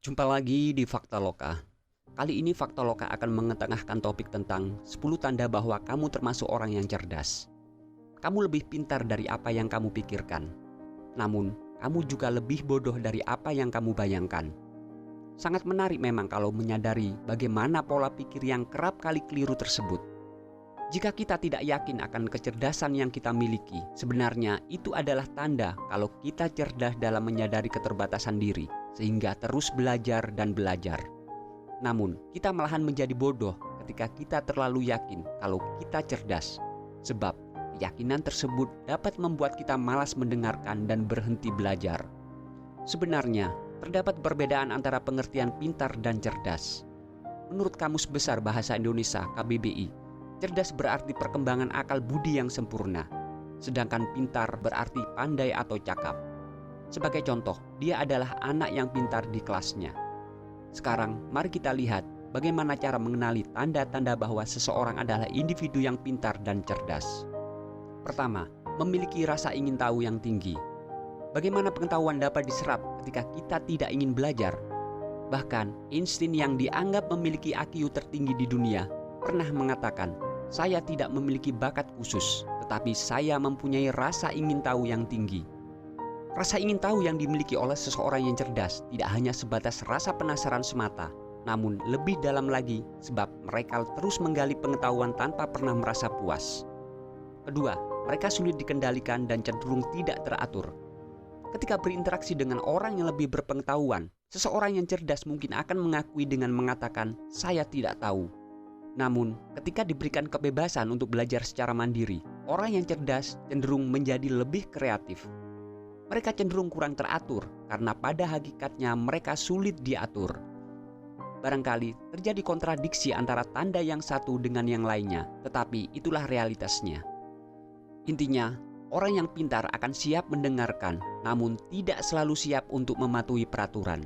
Jumpa lagi di Fakta Loka. Kali ini Fakta Loka akan mengetengahkan topik tentang 10 tanda bahwa kamu termasuk orang yang cerdas. Kamu lebih pintar dari apa yang kamu pikirkan. Namun, kamu juga lebih bodoh dari apa yang kamu bayangkan. Sangat menarik memang kalau menyadari bagaimana pola pikir yang kerap kali keliru tersebut. Jika kita tidak yakin akan kecerdasan yang kita miliki, sebenarnya itu adalah tanda kalau kita cerdas dalam menyadari keterbatasan diri, sehingga terus belajar dan belajar. Namun, kita malahan menjadi bodoh ketika kita terlalu yakin kalau kita cerdas, sebab keyakinan tersebut dapat membuat kita malas mendengarkan dan berhenti belajar. Sebenarnya, terdapat perbedaan antara pengertian pintar dan cerdas. Menurut Kamus Besar Bahasa Indonesia (KBBI), cerdas berarti perkembangan akal budi yang sempurna, sedangkan pintar berarti pandai atau cakap. Sebagai contoh, dia adalah anak yang pintar di kelasnya. Sekarang, mari kita lihat bagaimana cara mengenali tanda-tanda bahwa seseorang adalah individu yang pintar dan cerdas. Pertama, memiliki rasa ingin tahu yang tinggi. Bagaimana pengetahuan dapat diserap ketika kita tidak ingin belajar? Bahkan, Einstein yang dianggap memiliki IQ tertinggi di dunia pernah mengatakan, "Saya tidak memiliki bakat khusus, tetapi saya mempunyai rasa ingin tahu yang tinggi." Rasa ingin tahu yang dimiliki oleh seseorang yang cerdas tidak hanya sebatas rasa penasaran semata, namun lebih dalam lagi sebab mereka terus menggali pengetahuan tanpa pernah merasa puas. Kedua, mereka sulit dikendalikan dan cenderung tidak teratur. Ketika berinteraksi dengan orang yang lebih berpengetahuan, seseorang yang cerdas mungkin akan mengakui dengan mengatakan, "Saya tidak tahu." Namun, ketika diberikan kebebasan untuk belajar secara mandiri, orang yang cerdas cenderung menjadi lebih kreatif. Mereka cenderung kurang teratur karena pada hakikatnya mereka sulit diatur. Barangkali terjadi kontradiksi antara tanda yang satu dengan yang lainnya, tetapi itulah realitasnya. Intinya, orang yang pintar akan siap mendengarkan, namun tidak selalu siap untuk mematuhi peraturan.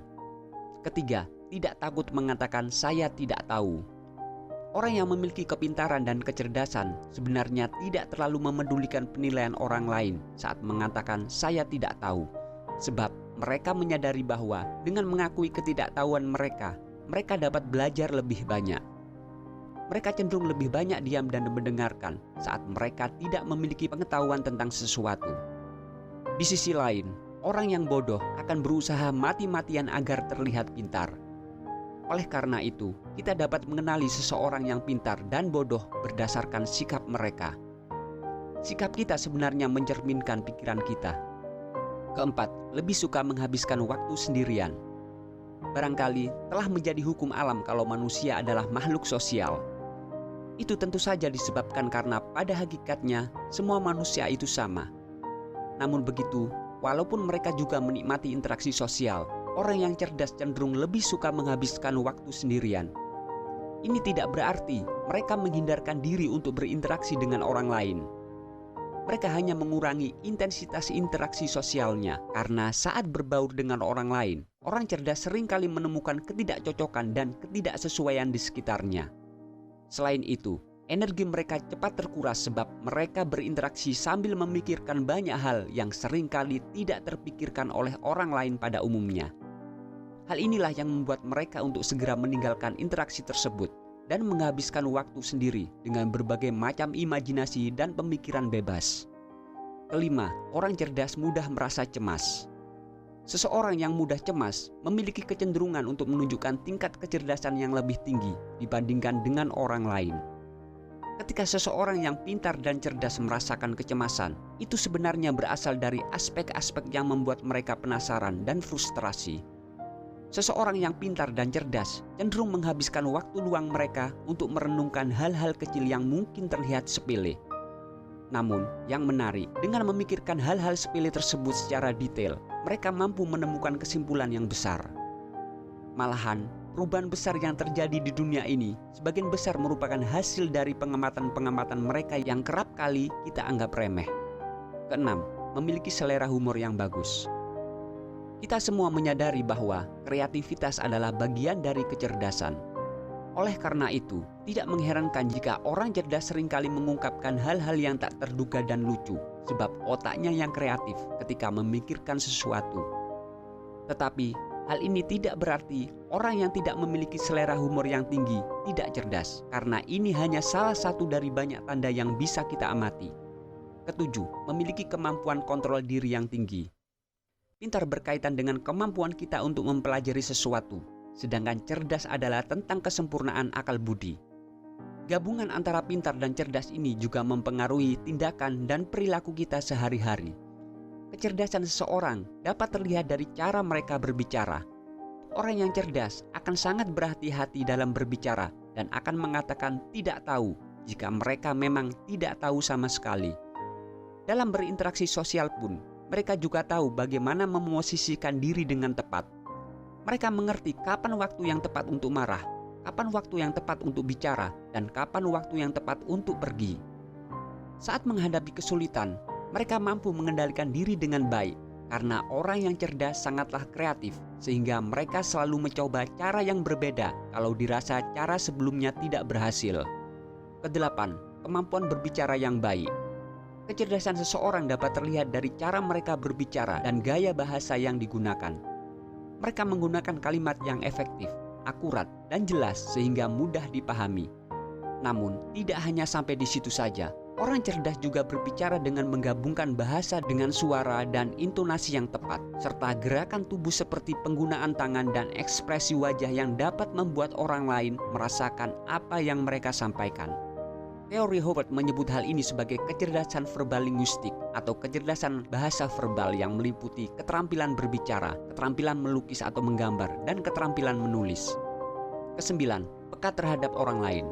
Ketiga, tidak takut mengatakan "saya tidak tahu". Orang yang memiliki kepintaran dan kecerdasan sebenarnya tidak terlalu memedulikan penilaian orang lain saat mengatakan "saya tidak tahu", sebab mereka menyadari bahwa dengan mengakui ketidaktahuan mereka dapat belajar lebih banyak. Mereka cenderung lebih banyak diam dan mendengarkan saat mereka tidak memiliki pengetahuan tentang sesuatu. Di sisi lain, orang yang bodoh akan berusaha mati-matian agar terlihat pintar. Oleh karena itu, kita dapat mengenali seseorang yang pintar dan bodoh berdasarkan sikap mereka. Sikap kita sebenarnya mencerminkan pikiran kita. Keempat, lebih suka menghabiskan waktu sendirian. Barangkali telah menjadi hukum alam kalau manusia adalah makhluk sosial. Itu tentu saja disebabkan karena pada hakikatnya semua manusia itu sama. Namun begitu, walaupun mereka juga menikmati interaksi sosial, orang yang cerdas cenderung lebih suka menghabiskan waktu sendirian. Ini tidak berarti mereka menghindarkan diri untuk berinteraksi dengan orang lain. Mereka hanya mengurangi intensitas interaksi sosialnya karena saat berbaur dengan orang lain, orang cerdas seringkali menemukan ketidakcocokan dan ketidaksesuaian di sekitarnya. Selain itu, energi mereka cepat terkuras sebab mereka berinteraksi sambil memikirkan banyak hal yang seringkali tidak terpikirkan oleh orang lain pada umumnya. Hal inilah yang membuat mereka untuk segera meninggalkan interaksi tersebut dan menghabiskan waktu sendiri dengan berbagai macam imajinasi dan pemikiran bebas. Kelima, orang cerdas mudah merasa cemas. Seseorang yang mudah cemas memiliki kecenderungan untuk menunjukkan tingkat kecerdasan yang lebih tinggi dibandingkan dengan orang lain. Ketika seseorang yang pintar dan cerdas merasakan kecemasan, itu sebenarnya berasal dari aspek-aspek yang membuat mereka penasaran dan frustrasi. Seseorang yang pintar dan cerdas cenderung menghabiskan waktu luang mereka untuk merenungkan hal-hal kecil yang mungkin terlihat sepele. Namun, yang menarik, dengan memikirkan hal-hal sepele tersebut secara detail, mereka mampu menemukan kesimpulan yang besar. Malahan, perubahan besar yang terjadi di dunia ini sebagian besar merupakan hasil dari pengamatan-pengamatan mereka yang kerap kali kita anggap remeh. Keenam, memiliki selera humor yang bagus. Kita semua menyadari bahwa kreativitas adalah bagian dari kecerdasan. Oleh karena itu, tidak mengherankan jika orang cerdas seringkali mengungkapkan hal-hal yang tak terduga dan lucu, sebab otaknya yang kreatif ketika memikirkan sesuatu. Tetapi, Hal ini tidak berarti orang yang tidak memiliki selera humor yang tinggi tidak cerdas, karena ini hanya salah satu dari banyak tanda yang bisa kita amati. Ketujuh, memiliki kemampuan kontrol diri yang tinggi. Pintar berkaitan dengan kemampuan kita untuk mempelajari sesuatu, sedangkan cerdas adalah tentang kesempurnaan akal budi. Gabungan antara pintar dan cerdas ini juga mempengaruhi tindakan dan perilaku kita sehari-hari. Kecerdasan seseorang dapat terlihat dari cara mereka berbicara. Orang yang cerdas akan sangat berhati-hati dalam berbicara dan akan mengatakan tidak tahu jika mereka memang tidak tahu sama sekali. Dalam berinteraksi sosial pun, mereka juga tahu bagaimana memosisikan diri dengan tepat. Mereka mengerti kapan waktu yang tepat untuk marah, kapan waktu yang tepat untuk bicara, dan kapan waktu yang tepat untuk pergi. Saat menghadapi kesulitan, mereka mampu mengendalikan diri dengan baik karena orang yang cerdas sangatlah kreatif, sehingga mereka selalu mencoba cara yang berbeda kalau dirasa cara sebelumnya tidak berhasil. Kedelapan, kemampuan berbicara yang baik. Kecerdasan seseorang dapat terlihat dari cara mereka berbicara dan gaya bahasa yang digunakan. Mereka menggunakan kalimat yang efektif, akurat, dan jelas sehingga mudah dipahami. Namun, tidak hanya sampai di situ saja. Orang cerdas juga berbicara dengan menggabungkan bahasa dengan suara dan intonasi yang tepat, serta gerakan tubuh seperti penggunaan tangan dan ekspresi wajah yang dapat membuat orang lain merasakan apa yang mereka sampaikan. Teori Howard menyebut hal ini sebagai kecerdasan verbal linguistik atau kecerdasan bahasa verbal yang meliputi keterampilan berbicara, keterampilan melukis atau menggambar, dan keterampilan menulis. Kesembilan, peka terhadap orang lain.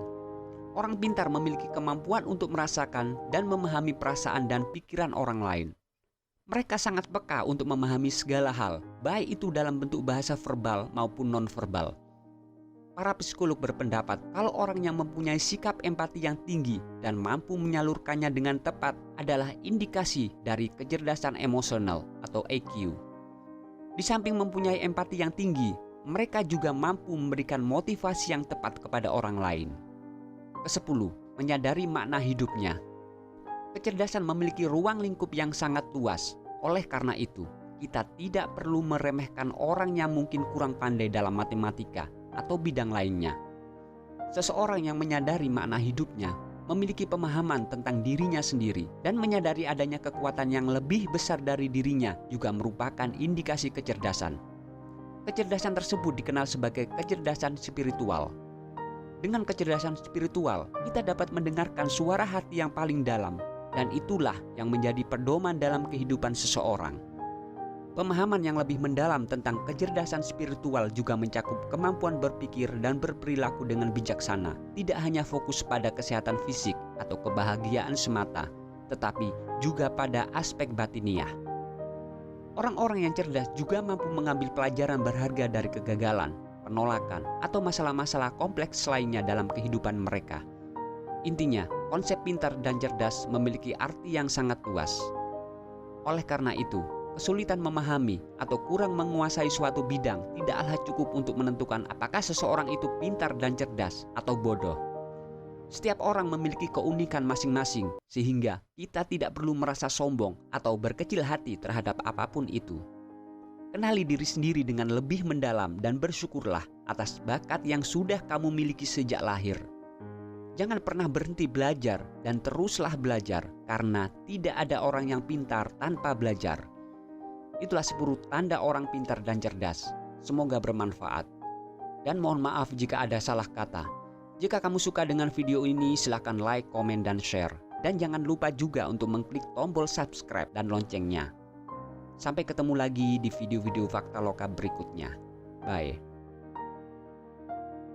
Orang pintar memiliki kemampuan untuk merasakan dan memahami perasaan dan pikiran orang lain. Mereka sangat peka untuk memahami segala hal, baik itu dalam bentuk bahasa verbal maupun non-verbal. Para psikolog berpendapat kalau orang yang mempunyai sikap empati yang tinggi dan mampu menyalurkannya dengan tepat adalah indikasi dari kecerdasan emosional atau EQ. Di samping mempunyai empati yang tinggi, mereka juga mampu memberikan motivasi yang tepat kepada orang lain. Kesepuluh, menyadari makna hidupnya. Kecerdasan memiliki ruang lingkup yang sangat luas. Oleh karena itu, kita tidak perlu meremehkan orang yang mungkin kurang pandai dalam matematika atau bidang lainnya. Seseorang yang menyadari makna hidupnya memiliki pemahaman tentang dirinya sendiri dan menyadari adanya kekuatan yang lebih besar dari dirinya juga merupakan indikasi kecerdasan. Kecerdasan tersebut dikenal sebagai kecerdasan spiritual. Dengan kecerdasan spiritual, kita dapat mendengarkan suara hati yang paling dalam, dan itulah yang menjadi pedoman dalam kehidupan seseorang. Pemahaman yang lebih mendalam tentang kecerdasan spiritual juga mencakup kemampuan berpikir dan berperilaku dengan bijaksana, tidak hanya fokus pada kesehatan fisik atau kebahagiaan semata, tetapi juga pada aspek batiniah. Orang-orang yang cerdas juga mampu mengambil pelajaran berharga dari kegagalan, penolakan, atau masalah-masalah kompleks lainnya dalam kehidupan mereka. Intinya, konsep pintar dan cerdas memiliki arti yang sangat luas. Oleh karena itu, kesulitan memahami atau kurang menguasai suatu bidang tidaklah cukup untuk menentukan apakah seseorang itu pintar dan cerdas atau bodoh. Setiap orang memiliki keunikan masing-masing, sehingga kita tidak perlu merasa sombong atau berkecil hati terhadap apapun itu. Kenali diri sendiri dengan lebih mendalam dan bersyukurlah atas bakat yang sudah kamu miliki sejak lahir. Jangan pernah berhenti belajar dan teruslah belajar, karena tidak ada orang yang pintar tanpa belajar. Itulah 10 tanda orang pintar dan cerdas. Semoga bermanfaat. Dan mohon maaf jika ada salah kata. Jika kamu suka dengan video ini, silakan like, komen, dan share. Dan jangan lupa juga untuk mengklik tombol subscribe dan loncengnya. Sampai ketemu lagi di video-video Fakta Loka berikutnya. Bye.